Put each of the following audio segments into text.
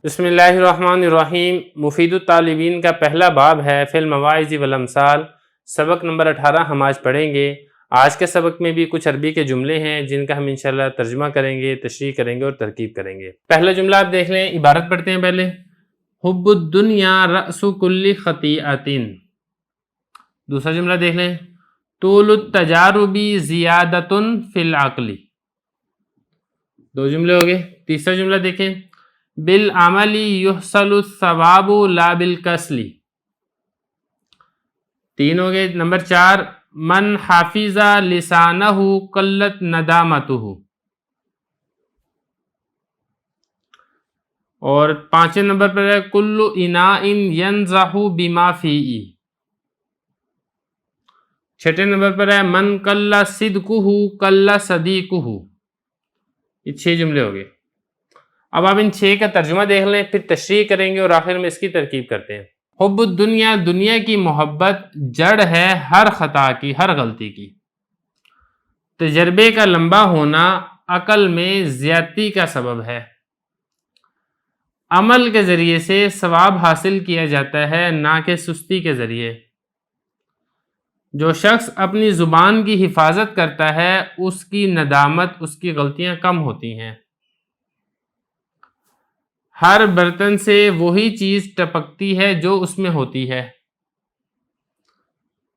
بسم اللہ الرحمن الرحیم۔ مفید الطالبین کا پہلا باب ہے فی المواعظ والامثال، سبق نمبر 18 ہم آج پڑھیں گے۔ آج کے سبق میں بھی کچھ عربی کے جملے ہیں جن کا ہم انشاءاللہ ترجمہ کریں گے، تشریح کریں گے اور ترکیب کریں گے۔ پہلا جملہ آپ دیکھ لیں، عبارت پڑھتے ہیں پہلے۔ حب الدنیا رأس کل خطیئۃ۔ دوسرا جملہ دیکھ لیں، طول التجارب زیادۃ فی العقل۔ دو جملے ہو گئے۔ تیسرا جملہ دیکھیں، بالعمل یحصل الثواب لا بالکسل۔ تین ہو گئے۔ نمبر 4، من حافظ لسانہ قلت ندامتہ۔ اور 5 نمبر پر ہے کل اناء ینضح بما فیہ۔ 6 نمبر پر ہے من قل صدقہ قل صدیقہ۔ یہ 6 جملے ہو گئے۔ اب آپ ان 6 کا ترجمہ دیکھ لیں، پھر تشریح کریں گے اور آخر میں اس کی ترکیب کرتے ہیں۔ حب الدنیا، دنیا کی محبت جڑ ہے ہر خطا کی، ہر غلطی کی۔ تجربے کا لمبا ہونا عقل میں زیادتی کا سبب ہے۔ عمل کے ذریعے سے ثواب حاصل کیا جاتا ہے، نہ کہ سستی کے ذریعے۔ جو شخص اپنی زبان کی حفاظت کرتا ہے اس کی ندامت، اس کی غلطیاں کم ہوتی ہیں۔ ہر برتن سے وہی چیز ٹپکتی ہے جو اس میں ہوتی ہے۔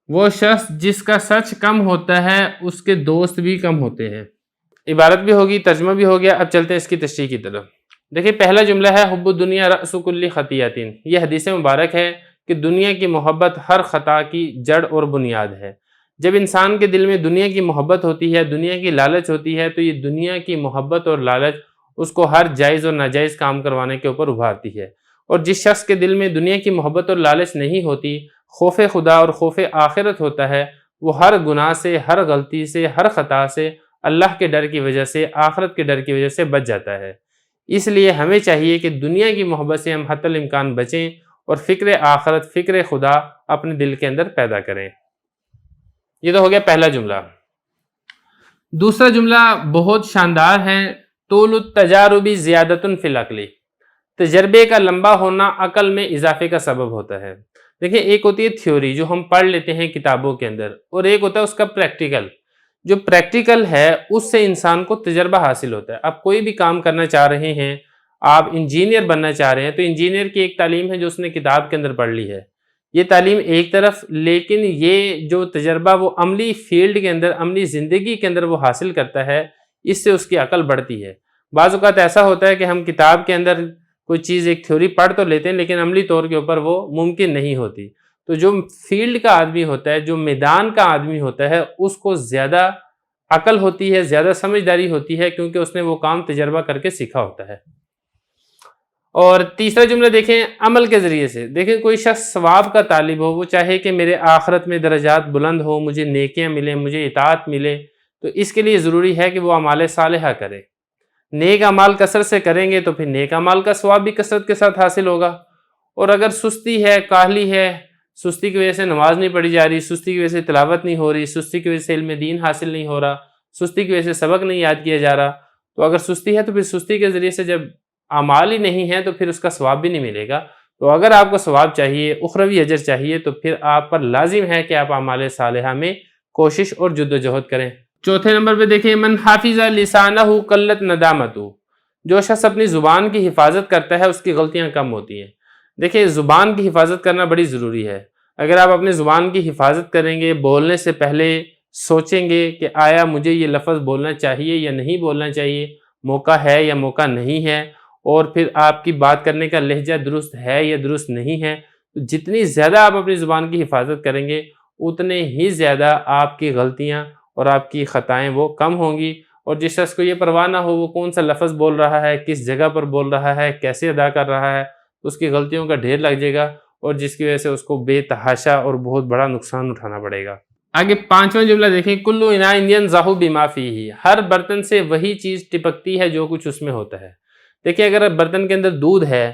وہ شخص جس کا سچ کم ہوتا ہے اس کے دوست بھی کم ہوتے ہیں۔ عبارت بھی ہوگی، ترجمہ بھی ہو گیا۔ اب چلتے ہیں اس کی تشریح کی طرف۔ دیکھیں، پہلا جملہ ہے حب الدنیا رأس کل خطیئۃ۔ یہ حدیث مبارک ہے کہ دنیا کی محبت ہر خطا کی جڑ اور بنیاد ہے۔ جب انسان کے دل میں دنیا کی محبت ہوتی ہے، دنیا کی لالچ ہوتی ہے، تو یہ دنیا کی محبت اور لالچ اس کو ہر جائز اور ناجائز کام کروانے کے اوپر ابھارتی ہے۔ اور جس شخص کے دل میں دنیا کی محبت اور لالچ نہیں ہوتی، خوف خدا اور خوف آخرت ہوتا ہے، وہ ہر گناہ سے، ہر غلطی سے، ہر خطا سے اللہ کے ڈر کی وجہ سے، آخرت کے ڈر کی وجہ سے بچ جاتا ہے۔ اس لیے ہمیں چاہیے کہ دنیا کی محبت سے ہم حتی الامکان بچیں اور فکر آخرت، فکر خدا اپنے دل کے اندر پیدا کریں۔ یہ تو ہو گیا پہلا جملہ۔ دوسرا جملہ بہت شاندار ہے، طول التجارب زیادۃ فی العقل۔ تجربے کا لمبا ہونا عقل میں اضافے کا سبب ہوتا ہے۔ دیکھیں، ایک ہوتی ہے تھیوری جو ہم پڑھ لیتے ہیں کتابوں کے اندر، اور ایک ہوتا ہے اس کا پریکٹیکل۔ جو پریکٹیکل ہے اس سے انسان کو تجربہ حاصل ہوتا ہے۔ آپ کوئی بھی کام کرنا چاہ رہے ہیں، آپ انجینئر بننا چاہ رہے ہیں، تو انجینئر کی ایک تعلیم ہے جو اس نے کتاب کے اندر پڑھ لی ہے، یہ تعلیم ایک طرف، لیکن یہ جو تجربہ وہ عملی فیلڈ کے اندر، عملی زندگی کے اندر وہ حاصل کرتا ہے، اس سے اس کی عقل بڑھتی ہے۔ بعض اوقات ایسا ہوتا ہے کہ ہم کتاب کے اندر کوئی چیز، ایک تھیوری پڑھ تو لیتے ہیں، لیکن عملی طور کے اوپر وہ ممکن نہیں ہوتی۔ تو جو فیلڈ کا آدمی ہوتا ہے، جو میدان کا آدمی ہوتا ہے، اس کو زیادہ عقل ہوتی ہے، زیادہ سمجھداری ہوتی ہے، کیونکہ اس نے وہ کام تجربہ کر کے سیکھا ہوتا ہے۔ اور تیسرا جملہ دیکھیں، عمل کے ذریعے سے۔ دیکھیں، کوئی شخص ثواب کا طالب ہو، وہ چاہے کہ میرے آخرت میں درجات بلند ہو، مجھے نیکیاں ملیں، مجھے اطاعت ملے، تو اس کے لیے ضروری ہے کہ وہ اعمال صالحہ کرے۔ نیک اعمال کثرت سے کریں گے تو پھر نیک اعمال کا ثواب بھی کثرت کے ساتھ حاصل ہوگا۔ اور اگر سستی ہے، کاہلی ہے، سستی کی وجہ سے نماز نہیں پڑھی جا رہی، سستی کی وجہ سے تلاوت نہیں ہو رہی، سستی کی وجہ سے علم دین حاصل نہیں ہو رہا، سستی کی وجہ سے سبق نہیں یاد کیا جا رہا، تو اگر سستی ہے تو پھر سستی کے ذریعے سے جب اعمال ہی نہیں ہے تو پھر اس کا ثواب بھی نہیں ملے گا۔ تو اگر آپ کو ثواب چاہیے، اخروی اجر چاہیے، تو پھر آپ پر لازم ہے کہ آپ اعمال صالحہ میں کوشش اور جد و جہد کریں۔ چوتھے نمبر پہ دیکھیں، من حافظ لسانہ قلت ندامتہ۔ جو شخص اپنی زبان کی حفاظت کرتا ہے اس کی غلطیاں کم ہوتی ہیں۔ دیکھیں، زبان کی حفاظت کرنا بڑی ضروری ہے۔ اگر آپ اپنی زبان کی حفاظت کریں گے، بولنے سے پہلے سوچیں گے کہ آیا مجھے یہ لفظ بولنا چاہیے یا نہیں بولنا چاہیے، موقع ہے یا موقع نہیں ہے، اور پھر آپ کی بات کرنے کا لہجہ درست ہے یا درست نہیں ہے، تو جتنی زیادہ آپ اپنی زبان کی حفاظت کریں گے، اتنے ہی زیادہ آپ کی غلطیاں اور آپ کی خطائیں وہ کم ہوں گی۔ اور جس شخص کو یہ پرواہ نہ ہو وہ کون سا لفظ بول رہا ہے، کس جگہ پر بول رہا ہے، کیسے ادا کر رہا ہے، اس کی غلطیوں کا ڈھیر لگ جائے گا، اور جس کی وجہ سے اس کو بے تحاشا اور بہت بڑا نقصان اٹھانا پڑے گا۔ آگے 5واں جملہ دیکھیں، کل اناء ینضح بما فیہ۔ ہر برتن سے وہی چیز ٹپکتی ہے جو کچھ اس میں ہوتا ہے۔ دیکھیں، اگر برتن کے اندر دودھ ہے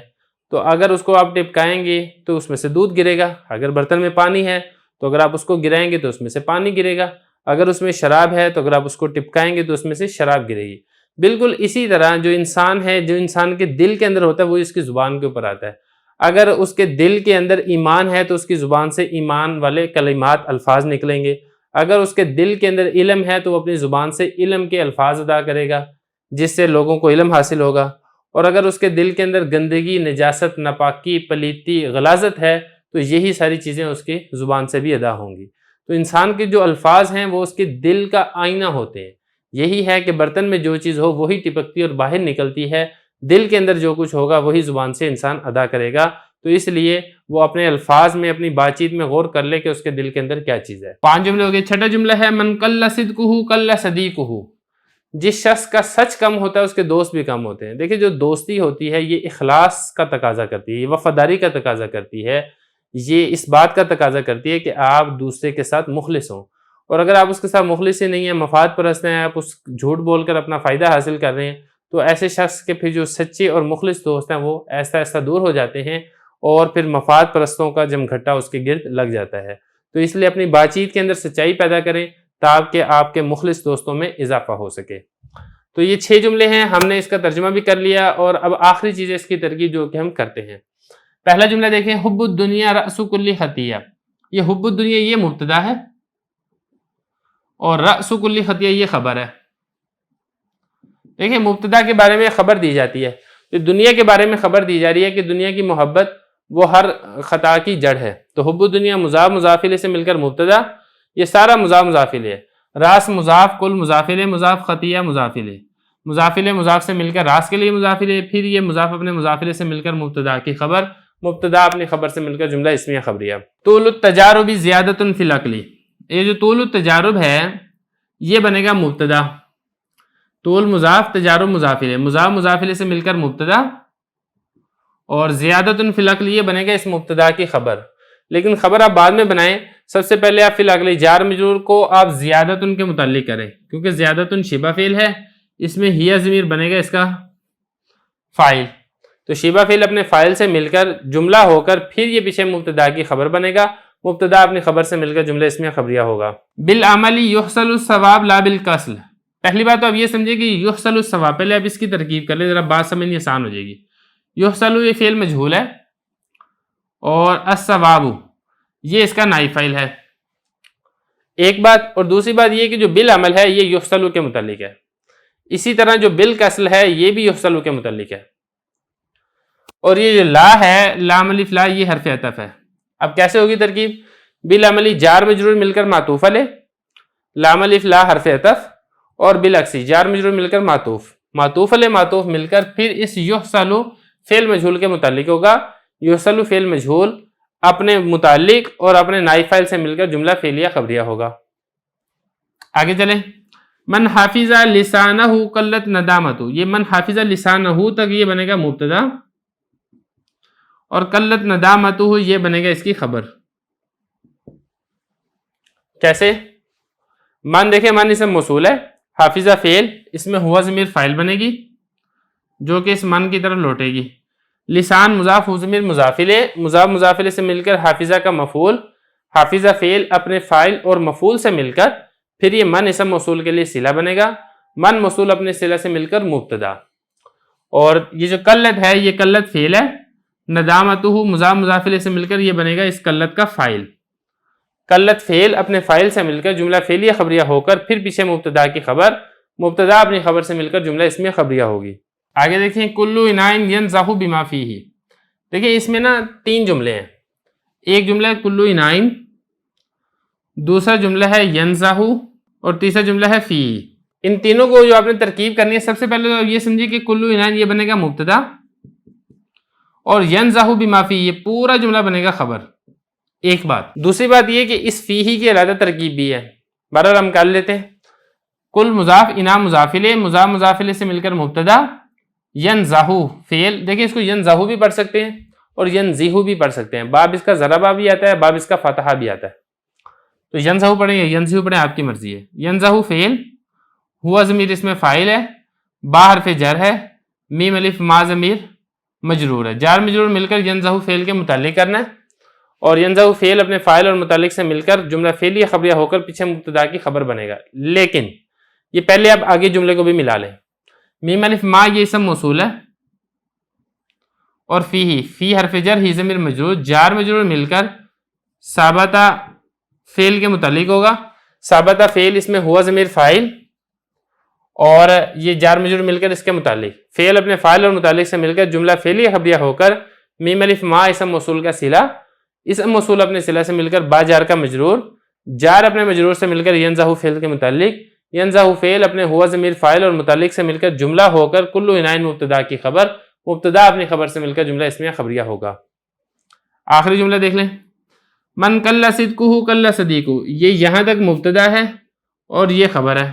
تو اگر اس کو آپ ٹپکائیں گے تو اس میں سے دودھ گرے گا۔ اگر برتن میں پانی ہے تو اگر آپ اس کو گرائیں گے تو اس میں سے پانی گرے گا۔ اگر اس میں شراب ہے تو اگر آپ اس کو ٹپکائیں گے تو اس میں سے شراب گرے گی۔ بالکل اسی طرح جو انسان ہے، جو انسان کے دل کے اندر ہوتا ہے وہ اس کی زبان کے اوپر آتا ہے. اگر اس کے دل کے اندر ایمان ہے تو اس کی زبان سے ایمان والے کلمات، الفاظ نکلیں گے. اگر اس کے دل کے اندر علم ہے تو وہ اپنی زبان سے علم کے الفاظ ادا کرے گا جس سے لوگوں کو علم حاصل ہوگا. اور اگر اس کے دل کے اندر گندگی، نجاست، ناپاکی، پلیتی، غلاظت ہے تو یہی ساری چیزیں اس کی زبان سے بھی ادا ہوں گی. تو انسان کے جو الفاظ ہیں وہ اس کے دل کا آئینہ ہوتے ہیں. یہی ہے کہ برتن میں جو چیز ہو وہی ٹپکتی اور باہر نکلتی ہے. دل کے اندر جو کچھ ہوگا وہی زبان سے انسان ادا کرے گا. تو اس لیے وہ اپنے الفاظ میں، اپنی بات چیت میں غور کر لے کہ اس کے دل کے اندر کیا چیز ہے. 5 جملے ہو گئے. چھٹا جملہ ہے من قل صدقہ قل صدیقہ. جس شخص کا سچ کم ہوتا ہے اس کے دوست بھی کم ہوتے ہیں. دیکھیں جو دوستی ہوتی ہے یہ اخلاص کا تقاضا کرتی ہے، یہ وفاداری کا تقاضا کرتی ہے، یہ اس بات کا تقاضا کرتی ہے کہ آپ دوسرے کے ساتھ مخلص ہوں. اور اگر آپ اس کے ساتھ مخلص ہی نہیں ہیں، مفاد پرست ہیں، آپ اس جھوٹ بول کر اپنا فائدہ حاصل کر رہے ہیں، تو ایسے شخص کے پھر جو سچے اور مخلص دوست ہیں وہ ایسا ایسا دور ہو جاتے ہیں اور پھر مفاد پرستوں کا جمگھٹا اس کے گرد لگ جاتا ہے. تو اس لیے اپنی بات چیت کے اندر سچائی پیدا کریں تاکہ آپ کے مخلص دوستوں میں اضافہ ہو سکے. تو یہ 6 جملے ہیں، ہم نے اس کا ترجمہ بھی کر لیا اور اب آخری چیز ہے اس کی ترکیب جو کہ ہم کرتے ہیں. پہلا جملہ دیکھیں، حب الدنیا رأس کل خطیہ. یہ حب الدنیا یہ مبتدا ہے اور رأس کل خطیہ یہ خبر ہے. دیکھیں مبتدا کے بارے میں خبر دی جاتی ہے، تو دنیا کے بارے میں خبر دی جا رہی ہے کہ دنیا کی محبت وہ ہر خطا کی جڑ ہے. تو حب الدنیا مضاف مضاف الیہ سے مل کر مبتدا، یہ سارا مضاف مضاف الیہ ہے. راس مضاف، کل مضاف الیہ مضاف، خطیہ مضاف الیہ. مضاف الیہ مضاف سے مل کر راس کے لیے مضاف الیہ، پھر یہ مضاف اپنے مضاف الیہ سے مل کر مبتدا کی خبر، مبتدا اپنی خبر سے مل کر جملہ اسمیہ خبریہ. طول التجارب زیادۃ فی العقل. یہ جو طول التجارب ہے یہ بنے گا مبتدا. طول مضاف، تجارب مضاف الیہ، مضاف مضاف الیہ سے مل کر مبتدا، اور زیادۃ فی العقل یہ بنے گا اس مبتدا کی خبر. لیکن خبر آپ بعد میں بنائیں، سب سے پہلے آپ فی العقل جار مجرور کو آپ زیادۃ کے متعلق کریں کیونکہ زیادۃ شبہ فعل ہے، اس میں ہیہ ضمیر بنے گا اس کا فاعل. تو شبہ فعل اپنے فاعل سے مل کر جملہ ہو کر پھر یہ پیچھے مبتدا کی خبر بنے گا، مبتدا اپنی خبر سے مل کر جملہ اسمیہ خبریہ ہوگا. بالعمل یحصل الثواب لا بالکسل. پہلی بات تو اب یہ سمجھے کہ یحصل الثواب، پہلے اب اس کی ترکیب کر لیں ذرا بات سمجھنی آسان ہو جائے گی. یحصل یہ فعل مجہول ہے اور الثواب یہ اس کا نائب فاعل ہے، ایک بات. اور دوسری بات یہ کہ جو بالعمل ہے یہ یحصل کے متعلق ہے، اسی طرح جو بالکسل ہے یہ بھی یحصل کے متعلق ہے. اور یہ جو لا ہے، لام الف لا، یہ حرف عطف ہے. اب کیسے ہوگی ترکیب؟ بالعملی جار مجرور مل کر معطوف علیہ، لام الف لا حرف عطف، اور بالعکسی جار مجرور مل کر معطوف، معطوف علیہ معطوف مل کر پھر اس یحصل فعل مجہول کے متعلق ہوگا. یحصل فعل مجہول اپنے متعلق اور اپنے نائب فاعل سے مل کر جملہ فعلیہ خبریہ ہوگا. آگے چلیں. من حافظ لسانہ قلت ندامت. یہ من حافظ لسانہ تک یہ بنے گا مبتدا اور قلت ندامت یہ بنے گا اس کی خبر. کیسے؟ من دیکھیں، من اسم موصول ہے، حافظہ فعل، اس میں ہوا ضمیر فاعل بنے گی جو کہ اس من کی طرف لوٹے گی. لسان مضاف ہو ضمیر مضاف الیہ، مضاف مضاف الیہ سے مل کر حافظہ کا مفعول، حافظہ فعل اپنے فاعل اور مفعول سے مل کر پھر یہ من اسم موصول کے لیے صلہ بنے گا، من موصول اپنے صلہ سے مل کر مبتدا. اور یہ جو قلت ہے یہ قلت فعل ہے، ندامتہ مضاف مضاف الیہ سے مل کر یہ بنے گا اس قلت کا فاعل. قلت فعل اپنے فاعل سے مل کر جملہ فعلیہ خبریہ ہو کر پھر پیچھے مبتدا کی خبر، مبتدا اپنی خبر سے مل کر جملہ اسمیہ خبریہ ہوگی. آگے دیکھیں کلو انائن ینضح بما فیہ. دیکھیں اس میں نا 3 جملے ہیں. ایک جملہ ہے کلو انائن، دوسرا جملہ ہے ینضح، اور تیسرا جملہ ہے فی. ان تینوں کو جو آپ نے ترکیب کرنی ہے، سب سے پہلے تو یہ سمجھیے کہ کلو انائن یہ بنے گا مبتدا اور ینضح بما فیہ یہ پورا جملہ بنے گا خبر. ایک بات. دوسری بات یہ کہ اس فیہ کی علیحدہ ترکیب بھی ہے، بہرحال ہم کر لیتے ہیں. کل مضاف انا مضاف الیہ، مضاف مضاف الیہ سے مل کر مبتدا، ینضح فعل. دیکھیں اس کو ینضح بھی پڑھ سکتے ہیں اور ینضح بھی پڑھ سکتے ہیں، باب اس کا ضربہ بھی آتا ہے، باب اس کا فتحہ بھی آتا ہے. تو ینضح پڑھیں یا ینضح پڑھیں آپ کی مرضی ہے. ینضح فعل، ہوا ضمیر اس میں فاعل ہے، با حرف جر ہے، میم الف ما ضمیر مجرور ہے. جار مجرور مل کر ینضح فعل کے متعلق کرنا ہے، اور ینضح فعل اپنے فاعل اور متعلق سے مل کر جملہ فعلیہ خبریہ ہو کر پیچھے مبتدا کی خبر بنے گا. لیکن یہ پہلے آپ آگے جملے کو بھی ملا لیں. میم الف ما یہ اسم موصول ہے، اور فی حرف جر، ہی ضمیر مجرور، جار مجرور مل کر ثابتہ فعل کے متعلق ہوگا. ثابتہ فعل اس میں ہوا ضمیر فاعل اور یہ جار مجرور مل کر اس کے متعلق، فعل اپنے فاعل اور متعلق سے مل کر جملہ فعلیہ خبریہ ہو کر میم الف ما اسم موصول کا صلہ، اسم موصول اپنے صلہ سے مل کر با جار کا مجرور، جار اپنے مجرور سے مل کر ینزہ فعل کے متعلق، ینزہ فعل اپنے ہوا ضمیر فاعل اور متعلق سے مل کر جملہ ہو کر کل عناء مبتدا کی خبر، مبتدا اپنی خبر سے مل کر جملہ اسمیہ خبریہ ہوگا. آخری جملہ دیکھ لیں. من کل صدقہ کل صدیقہ، یہ یہاں تک مبتدا ہے اور یہ خبر ہے،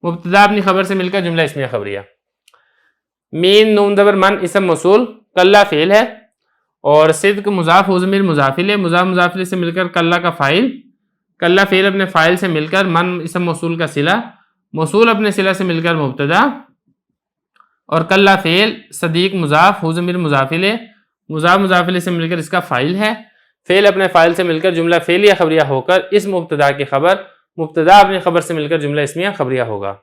مبتدا اپنی خبر سے مل کر جملہ اسمیہ خبریہ. مین نون زبر من اسم موصول، کلا فعل ہے اور صدق مضاف و ضمیر مضاف الیہ، مضاف مضاف الیہ سے مل کر کلا کا فاعل، کلا فعل اپنے فاعل سے مل کر من اسم موصول کا صلہ، موصول اپنے صلہ سے مل کر مبتدا، اور کلا فعل صدیق مضاف و ضمیر مضاف الیہ، مضاف مضاف الیہ سے مل کر اس کا فاعل ہے، فعل اپنے فاعل سے مل کر جملہ فعلیہ خبریہ ہو کر اس مبتدا کی خبر، مبتدا اپنی خبر سے مل کر جملہ اسمیہ خبریہ ہوگا.